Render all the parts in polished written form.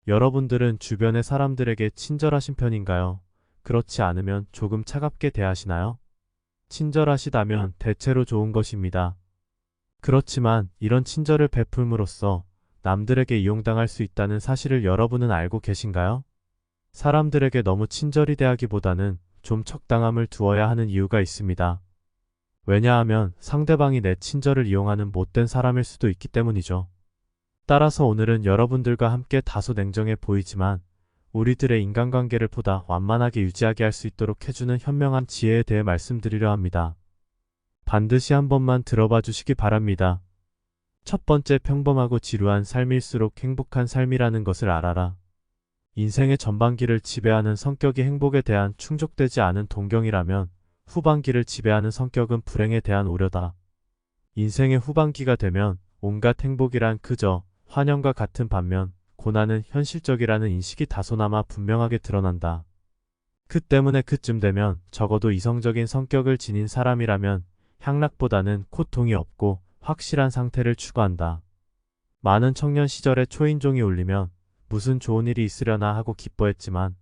여러분들은 주변의 사람들에게 친절하신 편인가요? 그렇지 않으면 조금 차갑게 대하시나요? 친절하시다면 대체로 좋은 것입니다. 그렇지만 이런 친절을 베풀므로써 남들에게 이용당할 수 있다는 사실을 여러분은 알고 계신가요? 사람들에게 너무 친절히 대하기보다는 좀 적당함을 두어야 하는 이유가 있습니다. 왜냐하면 상대방이 내 친절을 이용하는 못된 사람일 수도 있기 때문이죠. 따라서 오늘은 여러분들과 함께 다소 냉정해 보이지만 우리들의 인간관계를 보다 완만하게 유지하게 할 수 있도록 해주는 현명한 지혜에 대해 말씀드리려 합니다. 반드시 한 번만 들어봐 주시기 바랍니다. 첫 번째, 평범하고 지루한 삶일수록 행복한 삶이라는 것을 알아라. 인생의 전반기를 지배하는 성격이 행복에 대한 충족되지 않은 동경이라면 후반기를 지배하는 성격은 불행에 대한 우려다. 인생의 후반기가 되면 온갖 행복이란 그저 환영과 같은 반면 고난은 현실적이라는 인식이 다소나마 분명하게 드러난다. 그 때문에 그쯤 되면 적어도 이성적인 성격을 지닌 사람이라면 향락보다는 고통이 없고 확실한 상태를 추구한다. 많은 청년 시절에 초인종이 울리면 무슨 좋은 일이 있으려나 하고 기뻐했지만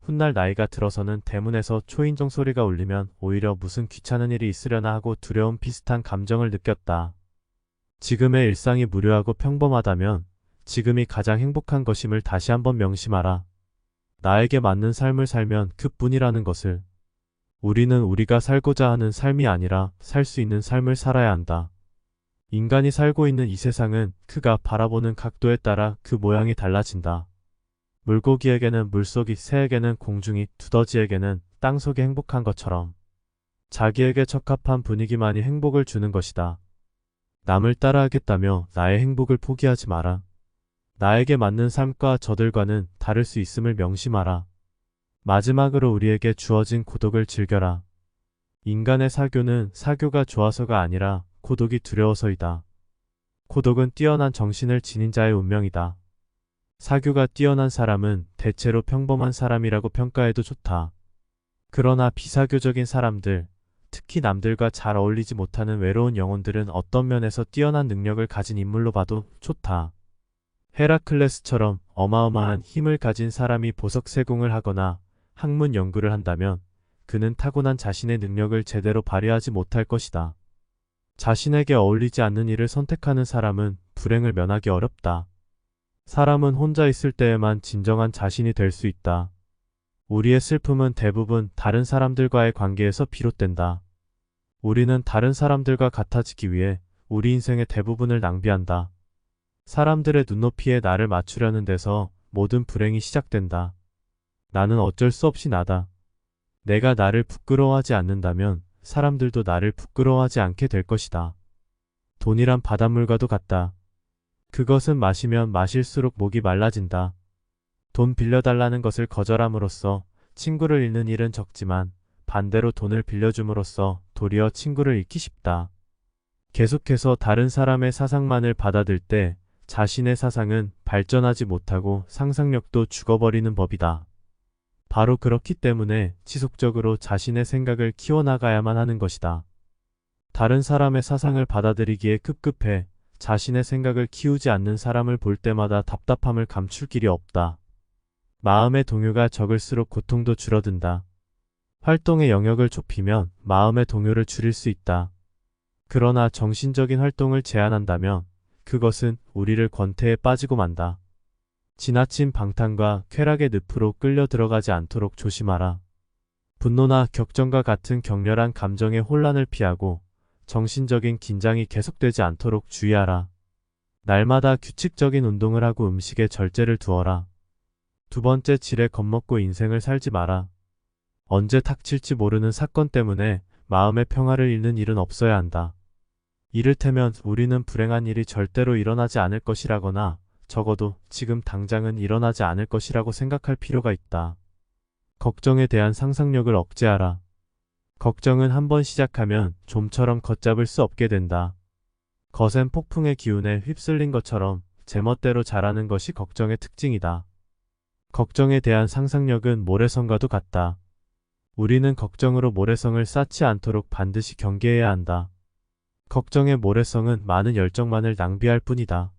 훗날 나이가 들어서는 대문에서 초인종 소리가 울리면 오히려 무슨 귀찮은 일이 있으려나 하고 두려움 비슷한 감정을 느꼈다. 지금의 일상이 무료하고 평범하다면 지금이 가장 행복한 것임을 다시 한번 명심하라. 나에게 맞는 삶을 살면 그뿐이라는 것을. 우리는 우리가 살고자 하는 삶이 아니라 살 수 있는 삶을 살아야 한다. 인간이 살고 있는 이 세상은 그가 바라보는 각도에 따라 그 모양이 달라진다. 물고기에게는 물속이, 새에게는 공중이, 두더지에게는 땅속이 행복한 것처럼 자기에게 적합한 분위기만이 행복을 주는 것이다. 남을 따라하겠다며 나의 행복을 포기하지 마라. 나에게 맞는 삶과 저들과는 다를 수 있음을 명심하라. 마지막으로 우리에게 주어진 고독을 즐겨라. 인간의 사교는 사교가 좋아서가 아니라 고독이 두려워서이다. 고독은 뛰어난 정신을 지닌 자의 운명이다. 사교가 뛰어난 사람은 대체로 평범한 사람이라고 평가해도 좋다. 그러나 비사교적인 사람들, 특히 남들과 잘 어울리지 못하는 외로운 영혼들은 어떤 면에서 뛰어난 능력을 가진 인물로 봐도 좋다. 헤라클레스처럼 어마어마한 힘을 가진 사람이 보석 세공을 하거나 학문 연구를 한다면 그는 타고난 자신의 능력을 제대로 발휘하지 못할 것이다. 자신에게 어울리지 않는 일을 선택하는 사람은 불행을 면하기 어렵다. 사람은 혼자 있을 때에만 진정한 자신이 될 수 있다. 우리의 슬픔은 대부분 다른 사람들과의 관계에서 비롯된다. 우리는 다른 사람들과 같아지기 위해 우리 인생의 대부분을 낭비한다. 사람들의 눈높이에 나를 맞추려는 데서 모든 불행이 시작된다. 나는 어쩔 수 없이 나다. 내가 나를 부끄러워하지 않는다면 사람들도 나를 부끄러워하지 않게 될 것이다. 돈이란 바닷물과도 같다. 그것은 마시면 마실수록 목이 말라진다. 돈 빌려달라는 것을 거절함으로써 친구를 잃는 일은 적지만 반대로 돈을 빌려줌으로써 도리어 친구를 잃기 쉽다. 계속해서 다른 사람의 사상만을 받아들 때 자신의 사상은 발전하지 못하고 상상력도 죽어버리는 법이다. 바로 그렇기 때문에 지속적으로 자신의 생각을 키워나가야만 하는 것이다. 다른 사람의 사상을 받아들이기에 급급해 자신의 생각을 키우지 않는 사람을 볼 때마다 답답함을 감출 길이 없다. 마음의 동요가 적을수록 고통도 줄어든다. 활동의 영역을 좁히면 마음의 동요를 줄일 수 있다. 그러나 정신적인 활동을 제한한다면 그것은 우리를 권태에 빠지고 만다. 지나친 방탕과 쾌락의 늪으로 끌려 들어가지 않도록 조심하라. 분노나 격정과 같은 격렬한 감정의 혼란을 피하고 정신적인 긴장이 계속되지 않도록 주의하라. 날마다 규칙적인 운동을 하고 음식에 절제를 두어라. 두 번째, 지레 겁먹고 인생을 살지 마라. 언제 닥칠지 모르는 사건 때문에 마음의 평화를 잃는 일은 없어야 한다. 이를테면 우리는 불행한 일이 절대로 일어나지 않을 것이라거나 적어도 지금 당장은 일어나지 않을 것이라고 생각할 필요가 있다. 걱정에 대한 상상력을 억제하라. 걱정은 한번 시작하면 좀처럼 걷잡을 수 없게 된다. 거센 폭풍의 기운에 휩쓸린 것처럼 제멋대로 자라는 것이 걱정의 특징이다. 걱정에 대한 상상력은 모래성과도 같다. 우리는 걱정으로 모래성을 쌓지 않도록 반드시 경계해야 한다. 걱정의 모래성은 많은 열정만을 낭비할 뿐이다.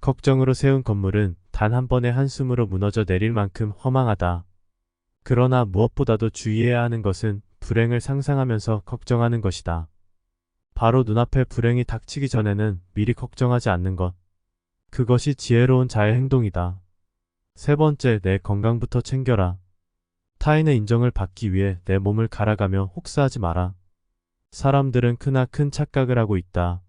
걱정으로 세운 건물은 단 한 번의 한숨으로 무너져 내릴 만큼 허망하다. 그러나 무엇보다도 주의해야 하는 것은 불행을 상상하면서 걱정하는 것이다. 바로 눈앞에 불행이 닥치기 전에는 미리 걱정하지 않는 것. 그것이 지혜로운 자의 행동이다. 세 번째, 내 건강부터 챙겨라. 타인의 인정을 받기 위해 내 몸을 갈아가며 혹사하지 마라. 사람들은 크나큰 착각을 하고 있다.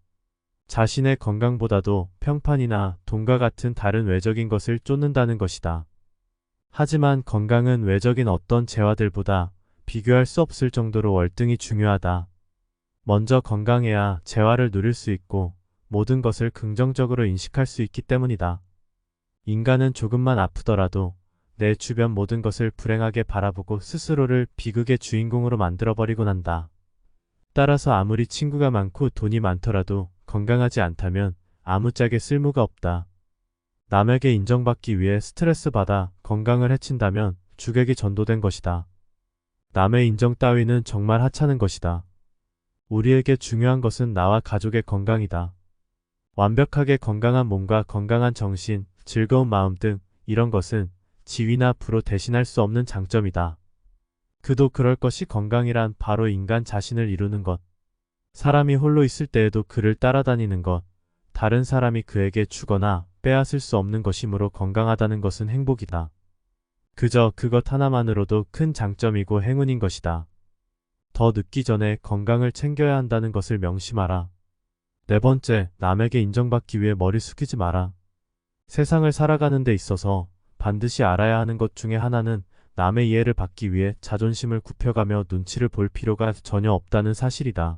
자신의 건강보다도 평판이나 돈과 같은 다른 외적인 것을 쫓는다는 것이다. 하지만 건강은 외적인 어떤 재화들보다 비교할 수 없을 정도로 월등히 중요하다. 먼저 건강해야 재화를 누릴 수 있고 모든 것을 긍정적으로 인식할 수 있기 때문이다. 인간은 조금만 아프더라도 내 주변 모든 것을 불행하게 바라보고 스스로를 비극의 주인공으로 만들어버리곤 한다. 따라서 아무리 친구가 많고 돈이 많더라도 건강하지 않다면 아무짝에 쓸모가 없다. 남에게 인정받기 위해 스트레스 받아 건강을 해친다면 주객이 전도된 것이다. 남의 인정 따위는 정말 하찮은 것이다. 우리에게 중요한 것은 나와 가족의 건강이다. 완벽하게 건강한 몸과 건강한 정신, 즐거운 마음 등 이런 것은 지위나 부로 대신할 수 없는 장점이다. 그도 그럴 것이 건강이란 바로 인간 자신을 이루는 것. 사람이 홀로 있을 때에도 그를 따라다니는 것. 다른 사람이 그에게 주거나 빼앗을 수 없는 것이므로 건강하다는 것은 행복이다. 그저 그것 하나만으로도 큰 장점이고 행운인 것이다. 더 늦기 전에 건강을 챙겨야 한다는 것을 명심하라. 네 번째, 남에게 인정받기 위해 머리 숙이지 마라. 세상을 살아가는 데 있어서 반드시 알아야 하는 것 중에 하나는 남의 이해를 받기 위해 자존심을 굽혀가며 눈치를 볼 필요가 전혀 없다는 사실이다.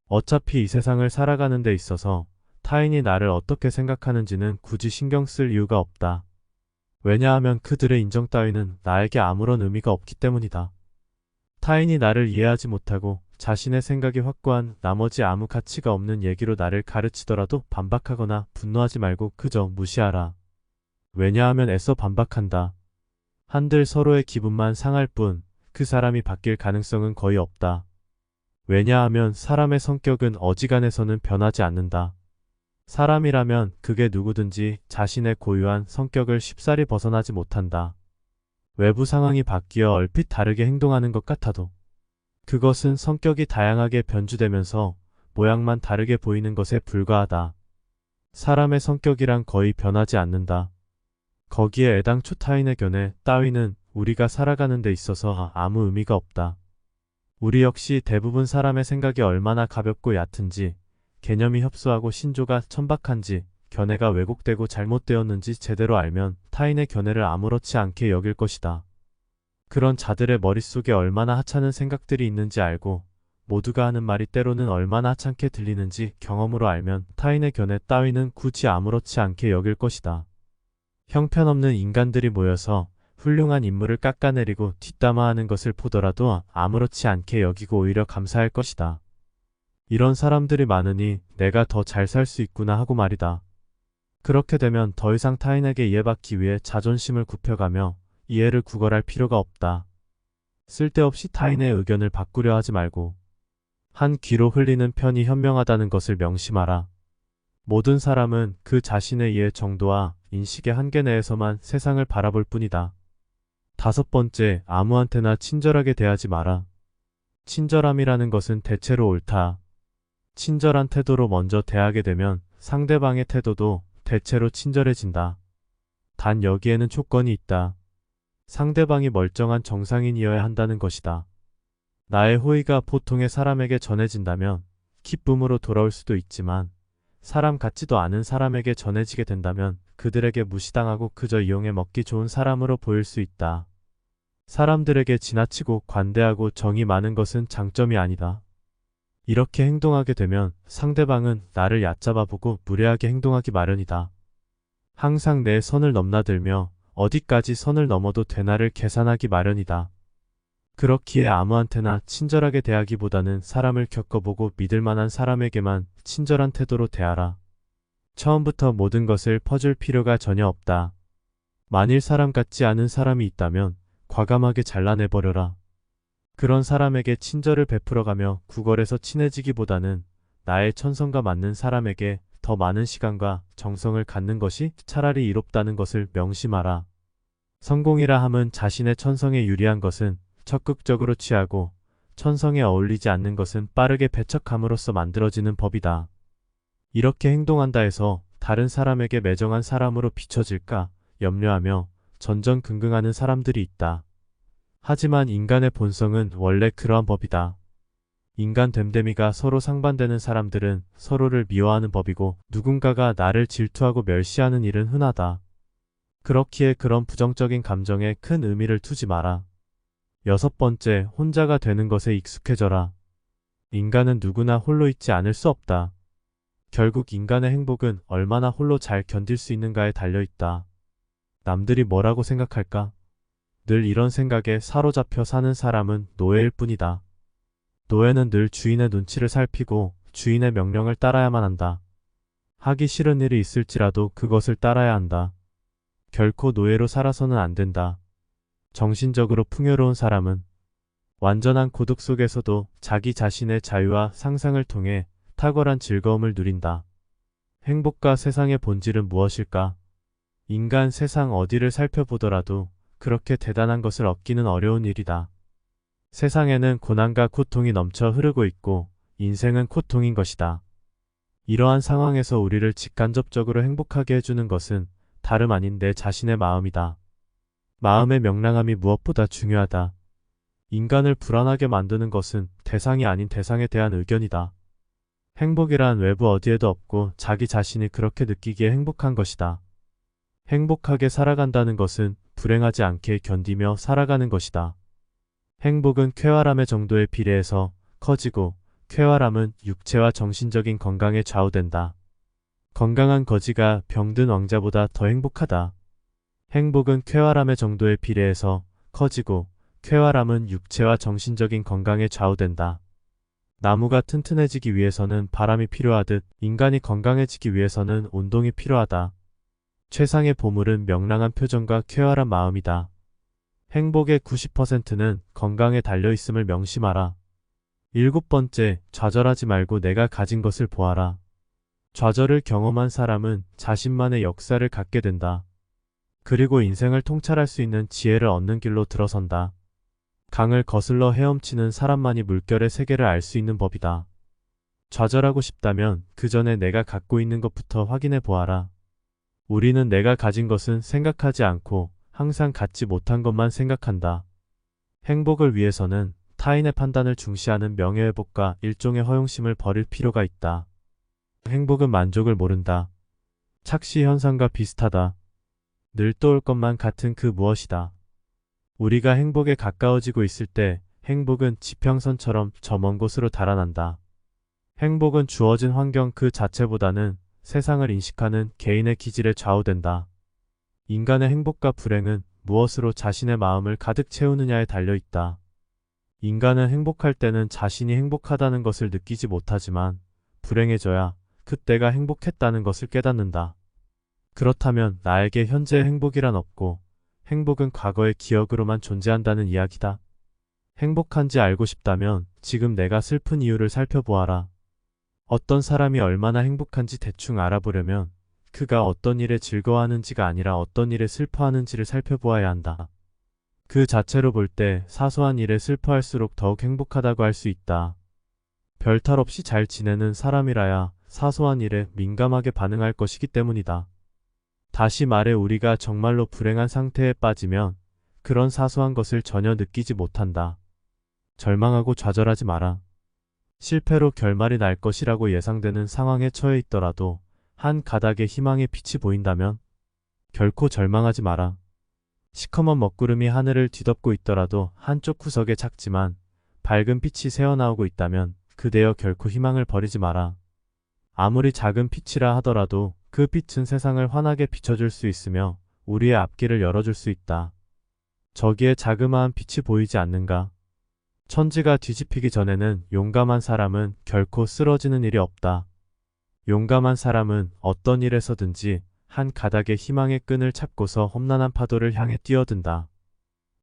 어차피 이 세상을 살아가는 데 있어서 타인이 나를 어떻게 생각하는지는 굳이 신경 쓸 이유가 없다. 왜냐하면 그들의 인정 따위는 나에게 아무런 의미가 없기 때문이다. 타인이 나를 이해하지 못하고 자신의 생각이 확고한 나머지 아무 가치가 없는 얘기로 나를 가르치더라도 반박하거나 분노하지 말고 그저 무시하라. 왜냐하면 애써 반박한다. 한들 서로의 기분만 상할 뿐 그 사람이 바뀔 가능성은 거의 없다. 왜냐하면 사람의 성격은 어지간해서는 변하지 않는다. 사람이라면 그게 누구든지 자신의 고유한 성격을 쉽사리 벗어나지 못한다. 외부 상황이 바뀌어 얼핏 다르게 행동하는 것 같아도 그것은 성격이 다양하게 변주되면서 모양만 다르게 보이는 것에 불과하다. 사람의 성격이란 거의 변하지 않는다. 거기에 애당초 타인의 견해 따위는 우리가 살아가는 데 있어서 아무 의미가 없다. 우리 역시 대부분 사람의 생각이 얼마나 가볍고 얕은지, 개념이 협소하고 신조가 천박한지, 견해가 왜곡되고 잘못되었는지 제대로 알면 타인의 견해를 아무렇지 않게 여길 것이다. 그런 자들의 머릿속에 얼마나 하찮은 생각들이 있는지 알고 모두가 하는 말이 때로는 얼마나 하찮게 들리는지 경험으로 알면 타인의 견해 따위는 굳이 아무렇지 않게 여길 것이다. 형편없는 인간들이 모여서 훌륭한 인물을 깎아내리고 뒷담화하는 것을 보더라도 아무렇지 않게 여기고 오히려 감사할 것이다. 이런 사람들이 많으니 내가 더 잘 살 수 있구나 하고 말이다. 그렇게 되면 더 이상 타인에게 이해받기 위해 자존심을 굽혀가며 이해를 구걸할 필요가 없다. 쓸데없이 타인의 의견을 바꾸려 하지 말고 한 귀로 흘리는 편이 현명하다는 것을 명심하라. 모든 사람은 그 자신의 이해 정도와 인식의 한계 내에서만 세상을 바라볼 뿐이다. 다섯 번째, 아무한테나 친절하게 대하지 마라. 친절함이라는 것은 대체로 옳다. 친절한 태도로 먼저 대하게 되면 상대방의 태도도 대체로 친절해진다. 단 여기에는 조건이 있다. 상대방이 멀쩡한 정상인이어야 한다는 것이다. 나의 호의가 보통의 사람에게 전해진다면 기쁨으로 돌아올 수도 있지만 사람 같지도 않은 사람에게 전해지게 된다면 그들에게 무시당하고 그저 이용해 먹기 좋은 사람으로 보일 수 있다. 사람들에게 지나치고 관대하고 정이 많은 것은 장점이 아니다. 이렇게 행동하게 되면 상대방은 나를 얕잡아 보고 무례하게 행동하기 마련이다. 항상 내 선을 넘나들며 어디까지 선을 넘어도 되나를 계산하기 마련이다. 그렇기에 아무한테나 친절하게 대하기보다는 사람을 겪어보고 믿을 만한 사람에게만 친절한 태도로 대하라. 처음부터 모든 것을 퍼줄 필요가 전혀 없다. 만일 사람 같지 않은 사람이 있다면 과감하게 잘라내버려라. 그런 사람에게 친절을 베풀어가며 구걸해서 친해지기보다는 나의 천성과 맞는 사람에게 더 많은 시간과 정성을 갖는 것이 차라리 이롭다는 것을 명심하라. 성공이라 함은 자신의 천성에 유리한 것은 적극적으로 취하고 천성에 어울리지 않는 것은 빠르게 배척함으로써 만들어지는 법이다. 이렇게 행동한다 해서 다른 사람에게 매정한 사람으로 비춰질까 염려하며 전전긍긍하는 사람들이 있다. 하지만 인간의 본성은 원래 그러한 법이다. 인간 됨됨이가 서로 상반되는 사람들은 서로를 미워하는 법이고 누군가가 나를 질투하고 멸시하는 일은 흔하다. 그렇기에 그런 부정적인 감정에 큰 의미를 두지 마라. 6번째, 혼자가 되는 것에 익숙해져라. 인간은 누구나 홀로 있지 않을 수 없다. 결국 인간의 행복은 얼마나 홀로 잘 견딜 수 있는가에 달려있다. 남들이 뭐라고 생각할까? 늘 이런 생각에 사로잡혀 사는 사람은 노예일 뿐이다. 노예는 늘 주인의 눈치를 살피고 주인의 명령을 따라야만 한다. 하기 싫은 일이 있을지라도 그것을 따라야 한다. 결코 노예로 살아서는 안 된다. 정신적으로 풍요로운 사람은 완전한 고독 속에서도 자기 자신의 자유와 상상을 통해 탁월한 즐거움을 누린다. 행복과 세상의 본질은 무엇일까? 인간 세상 어디를 살펴보더라도 그렇게 대단한 것을 얻기는 어려운 일이다. 세상에는 고난과 고통이 넘쳐 흐르고 있고 인생은 고통인 것이다. 이러한 상황에서 우리를 직간접적으로 행복하게 해주는 것은 다름 아닌 내 자신의 마음이다. 마음의 명랑함이 무엇보다 중요하다. 인간을 불안하게 만드는 것은 대상이 아닌 대상에 대한 의견이다. 행복이란 외부 어디에도 없고 자기 자신이 그렇게 느끼기에 행복한 것이다. 행복하게 살아간다는 것은 불행하지 않게 견디며 살아가는 것이다. 행복은 쾌활함의 정도에 비례해서 커지고 쾌활함은 육체와 정신적인 건강에 좌우된다. 건강한 거지가 병든 왕자보다 더 행복하다. 행복은 쾌활함의 정도에 비례해서 커지고 쾌활함은 육체와 정신적인 건강에 좌우된다. 나무가 튼튼해지기 위해서는 바람이 필요하듯 인간이 건강해지기 위해서는 운동이 필요하다. 최상의 보물은 명랑한 표정과 쾌활한 마음이다. 행복의 90%는 건강에 달려있음을 명심하라. 7번째, 좌절하지 말고 내가 가진 것을 보아라. 좌절을 경험한 사람은 자신만의 역사를 갖게 된다. 그리고 인생을 통찰할 수 있는 지혜를 얻는 길로 들어선다. 강을 거슬러 헤엄치는 사람만이 물결의 세계를 알 수 있는 법이다. 좌절하고 싶다면 그 전에 내가 갖고 있는 것부터 확인해 보아라. 우리는 내가 가진 것은 생각하지 않고 항상 갖지 못한 것만 생각한다. 행복을 위해서는 타인의 판단을 중시하는 명예회복과 일종의 허용심을 버릴 필요가 있다. 행복은 만족을 모른다. 착시 현상과 비슷하다. 늘 떠올 것만 같은 그 무엇이다. 우리가 행복에 가까워지고 있을 때 행복은 지평선처럼 저 먼 곳으로 달아난다. 행복은 주어진 환경 그 자체보다는 세상을 인식하는 개인의 기질에 좌우된다. 인간의 행복과 불행은 무엇으로 자신의 마음을 가득 채우느냐에 달려있다. 인간은 행복할 때는 자신이 행복하다는 것을 느끼지 못하지만 불행해져야 그때가 행복했다는 것을 깨닫는다. 그렇다면 나에게 현재의 행복이란 없고 행복은 과거의 기억으로만 존재한다는 이야기다. 행복한지 알고 싶다면 지금 내가 슬픈 이유를 살펴보아라. 어떤 사람이 얼마나 행복한지 대충 알아보려면 그가 어떤 일에 즐거워하는지가 아니라 어떤 일에 슬퍼하는지를 살펴보아야 한다. 그 자체로 볼 때 사소한 일에 슬퍼할수록 더욱 행복하다고 할 수 있다. 별탈 없이 잘 지내는 사람이라야 사소한 일에 민감하게 반응할 것이기 때문이다. 다시 말해 우리가 정말로 불행한 상태에 빠지면 그런 사소한 것을 전혀 느끼지 못한다. 절망하고 좌절하지 마라. 실패로 결말이 날 것이라고 예상되는 상황에 처해 있더라도 한 가닥의 희망의 빛이 보인다면 결코 절망하지 마라. 시커먼 먹구름이 하늘을 뒤덮고 있더라도 한쪽 구석에 작지만 밝은 빛이 새어나오고 있다면 그대여 결코 희망을 버리지 마라. 아무리 작은 빛이라 하더라도 그 빛은 세상을 환하게 비춰줄 수 있으며 우리의 앞길을 열어줄 수 있다. 저기에 자그마한 빛이 보이지 않는가? 천지가 뒤집히기 전에는 용감한 사람은 결코 쓰러지는 일이 없다. 용감한 사람은 어떤 일에서든지 한 가닥의 희망의 끈을 찾고서 험난한 파도를 향해 뛰어든다.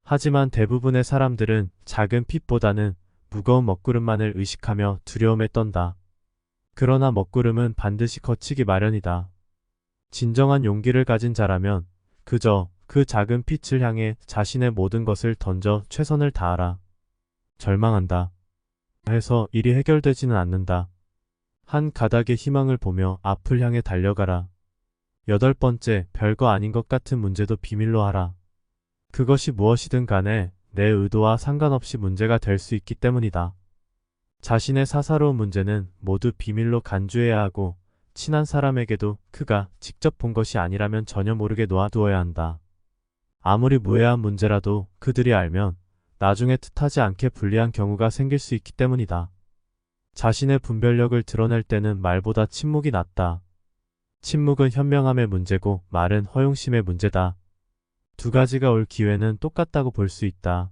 하지만 대부분의 사람들은 작은 빛보다는 무거운 먹구름만을 의식하며 두려움에 떤다. 그러나 먹구름은 반드시 거치기 마련이다. 진정한 용기를 가진 자라면 그저 그 작은 빛을 향해 자신의 모든 것을 던져 최선을 다하라. 절망한다 해서 일이 해결되지는 않는다. 한 가닥의 희망을 보며 앞을 향해 달려가라. 8번째, 별거 아닌 것 같은 문제도 비밀로 하라. 그것이 무엇이든 간에 내 의도와 상관없이 문제가 될 수 있기 때문이다. 자신의 사사로운 문제는 모두 비밀로 간주해야 하고 친한 사람에게도 그가 직접 본 것이 아니라면 전혀 모르게 놓아두어야 한다. 아무리 무해한 문제라도 그들이 알면 나중에 뜻하지 않게 불리한 경우가 생길 수 있기 때문이다. 자신의 분별력을 드러낼 때는 말보다 침묵이 낫다. 침묵은 현명함의 문제고 말은 허용심의 문제다. 두 가지가 올 기회는 똑같다고 볼 수 있다.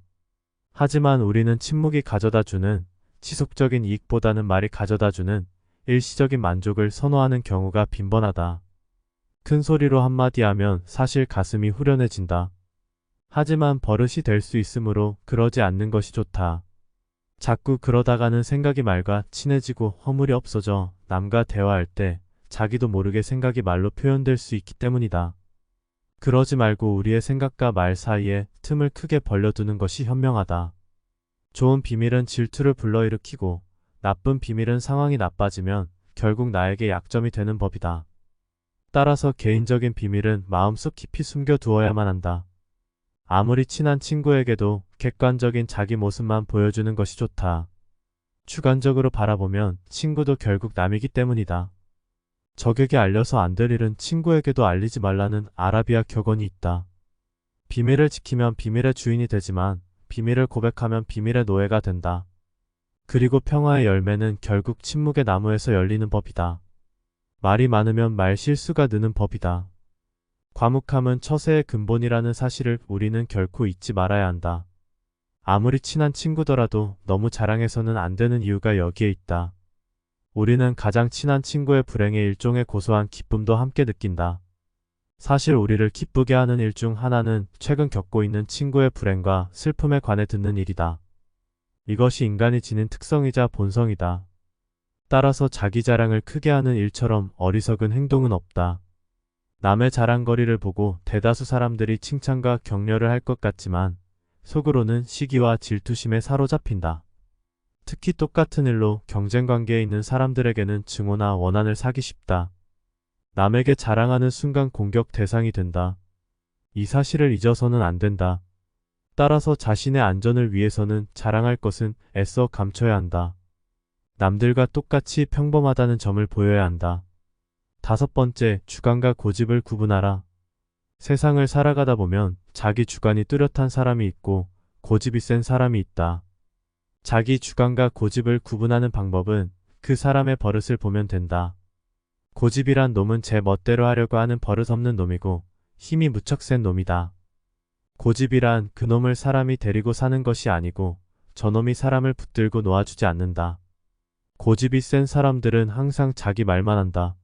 하지만 우리는 침묵이 가져다주는 지속적인 이익보다는 말이 가져다주는 일시적인 만족을 선호하는 경우가 빈번하다. 큰 소리로 한마디 하면 사실 가슴이 후련해진다. 하지만 버릇이 될 수 있으므로 그러지 않는 것이 좋다. 자꾸 그러다가는 생각이 말과 친해지고 허물이 없어져 남과 대화할 때 자기도 모르게 생각이 말로 표현될 수 있기 때문이다. 그러지 말고 우리의 생각과 말 사이에 틈을 크게 벌려두는 것이 현명하다. 좋은 비밀은 질투를 불러일으키고 나쁜 비밀은 상황이 나빠지면 결국 나에게 약점이 되는 법이다. 따라서 개인적인 비밀은 마음속 깊이 숨겨두어야만 한다. 아무리 친한 친구에게도 객관적인 자기 모습만 보여주는 것이 좋다. 주관적으로 바라보면 친구도 결국 남이기 때문이다. 적에게 알려서 안 될 일은 친구에게도 알리지 말라는 아라비아 격언이 있다. 비밀을 지키면 비밀의 주인이 되지만 비밀을 고백하면 비밀의 노예가 된다. 그리고 평화의 열매는 결국 침묵의 나무에서 열리는 법이다. 말이 많으면 말 실수가 느는 법이다. 과묵함은 처세의 근본이라는 사실을 우리는 결코 잊지 말아야 한다. 아무리 친한 친구더라도 너무 자랑해서는 안 되는 이유가 여기에 있다. 우리는 가장 친한 친구의 불행에 일종의 고소한 기쁨도 함께 느낀다. 사실 우리를 기쁘게 하는 일 중 하나는 최근 겪고 있는 친구의 불행과 슬픔에 관해 듣는 일이다. 이것이 인간이 지닌 특성이자 본성이다. 따라서 자기 자랑을 크게 하는 일처럼 어리석은 행동은 없다. 남의 자랑거리를 보고 대다수 사람들이 칭찬과 격려를 할 것 같지만 속으로는 시기와 질투심에 사로잡힌다. 특히 똑같은 일로 경쟁관계에 있는 사람들에게는 증오나 원한을 사기 쉽다. 남에게 자랑하는 순간 공격 대상이 된다. 이 사실을 잊어서는 안 된다. 따라서 자신의 안전을 위해서는 자랑할 것은 애써 감춰야 한다. 남들과 똑같이 평범하다는 점을 보여야 한다. 5번째, 주관과 고집을 구분하라. 세상을 살아가다 보면 자기 주관이 뚜렷한 사람이 있고 고집이 센 사람이 있다. 자기 주관과 고집을 구분하는 방법은 그 사람의 버릇을 보면 된다. 고집이란 놈은 제 멋대로 하려고 하는 버릇없는 놈이고 힘이 무척 센 놈이다. 고집이란 그놈을 사람이 데리고 사는 것이 아니고 저놈이 사람을 붙들고 놓아주지 않는다. 고집이 센 사람들은 항상 자기 말만 한다.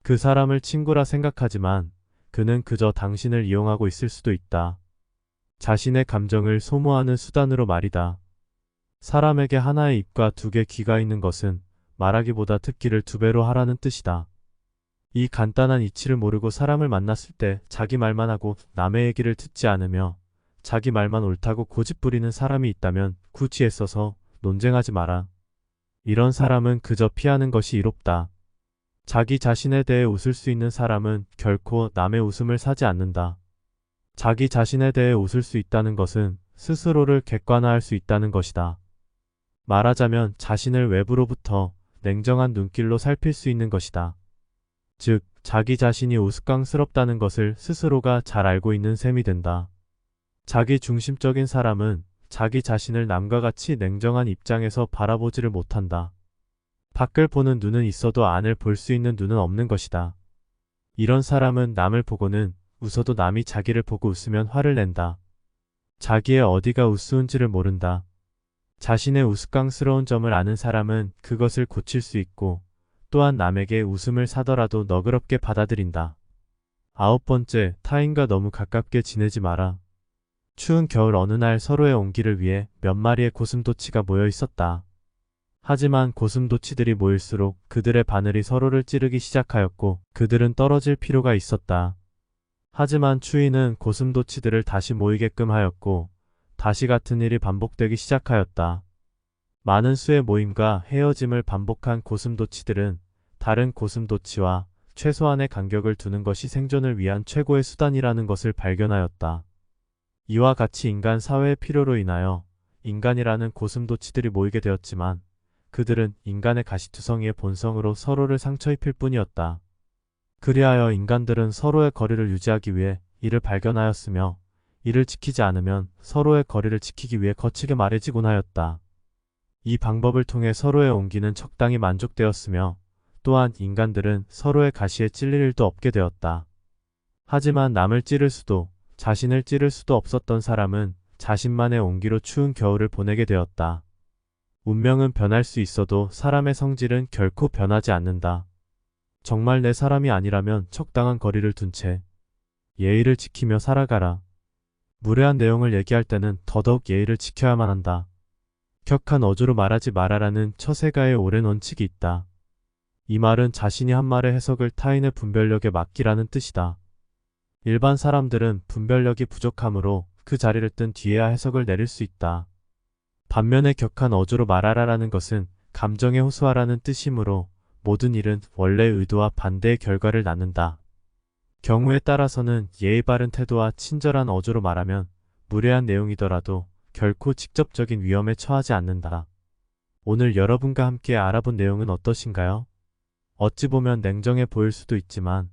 그 사람을 친구라 생각하지만 그는 그저 당신을 이용하고 있을 수도 있다. 자신의 감정을 소모하는 수단으로 말이다. 사람에게 하나의 입과 2개 귀가 있는 것은 말하기보다 듣기를 2배로 하라는 뜻이다. 이 간단한 이치를 모르고 사람을 만났을 때 자기 말만 하고 남의 얘기를 듣지 않으며 자기 말만 옳다고 고집부리는 사람이 있다면 굳이 애써서 논쟁하지 마라. 이런 사람은 그저 피하는 것이 이롭다. 자기 자신에 대해 웃을 수 있는 사람은 결코 남의 웃음을 사지 않는다. 자기 자신에 대해 웃을 수 있다는 것은 스스로를 객관화할 수 있다는 것이다. 말하자면 자신을 외부로부터 냉정한 눈길로 살필 수 있는 것이다. 즉, 자기 자신이 우스꽝스럽다는 것을 스스로가 잘 알고 있는 셈이 된다. 자기 중심적인 사람은 자기 자신을 남과 같이 냉정한 입장에서 바라보지를 못한다. 밖을 보는 눈은 있어도 안을 볼 수 있는 눈은 없는 것이다. 이런 사람은 남을 보고는 웃어도 남이 자기를 보고 웃으면 화를 낸다. 자기의 어디가 우스운지를 모른다. 자신의 우스꽝스러운 점을 아는 사람은 그것을 고칠 수 있고 또한 남에게 웃음을 사더라도 너그럽게 받아들인다. 9번째, 타인과 너무 가깝게 지내지 마라. 추운 겨울 어느 날 서로의 온기를 위해 몇 마리의 고슴도치가 모여 있었다. 하지만 고슴도치들이 모일수록 그들의 바늘이 서로를 찌르기 시작하였고 그들은 떨어질 필요가 있었다. 하지만 추위는 고슴도치들을 다시 모이게끔 하였고 다시 같은 일이 반복되기 시작하였다. 많은 수의 모임과 헤어짐을 반복한 고슴도치들은 다른 고슴도치와 최소한의 간격을 두는 것이 생존을 위한 최고의 수단이라는 것을 발견하였다. 이와 같이 인간 사회의 필요로 인하여 인간이라는 고슴도치들이 모이게 되었지만 그들은 인간의 가시투성이의 본성으로 서로를 상처 입힐 뿐이었다. 그리하여 인간들은 서로의 거리를 유지하기 위해 이를 발견하였으며 이를 지키지 않으면 서로의 거리를 지키기 위해 거치게 말해지곤 하였다. 이 방법을 통해 서로의 온기는 적당히 만족되었으며 또한 인간들은 서로의 가시에 찔릴 일도 없게 되었다. 하지만 남을 찌를 수도 자신을 찌를 수도 없었던 사람은 자신만의 온기로 추운 겨울을 보내게 되었다. 운명은 변할 수 있어도 사람의 성질은 결코 변하지 않는다. 정말 내 사람이 아니라면 적당한 거리를 둔 채 예의를 지키며 살아가라. 무례한 내용을 얘기할 때는 더더욱 예의를 지켜야만 한다. 격한 어조로 말하지 말아라는 처세가의 오랜 원칙이 있다. 이 말은 자신이 한 말의 해석을 타인의 분별력에 맡기라는 뜻이다. 일반 사람들은 분별력이 부족하므로 그 자리를 뜬 뒤에야 해석을 내릴 수 있다. 반면에 격한 어조로 말하라라는 것은 감정에 호소하라는 뜻이므로 모든 일은 원래의 의도와 반대의 결과를 낳는다. 경우에 따라서는 예의 바른 태도와 친절한 어조로 말하면 무례한 내용이더라도 결코 직접적인 위험에 처하지 않는다. 오늘 여러분과 함께 알아본 내용은 어떠신가요? 어찌 보면 냉정해 보일 수도 있지만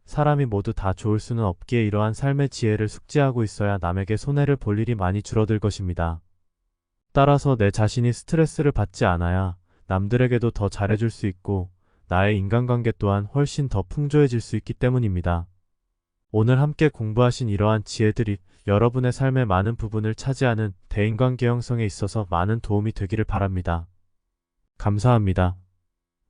사람이 모두 다 좋을 수는 없기에 이러한 삶의 지혜를 숙지하고 있어야 남에게 손해를 볼 일이 많이 줄어들 것입니다. 따라서 내 자신이 스트레스를 받지 않아야 남들에게도 더 잘해줄 수 있고 나의 인간관계 또한 훨씬 더 풍조해질 수 있기 때문입니다. 오늘 함께 공부하신 이러한 지혜들이 여러분의 삶의 많은 부분을 차지하는 대인관계 형성에 있어서 많은 도움이 되기를 바랍니다. 감사합니다.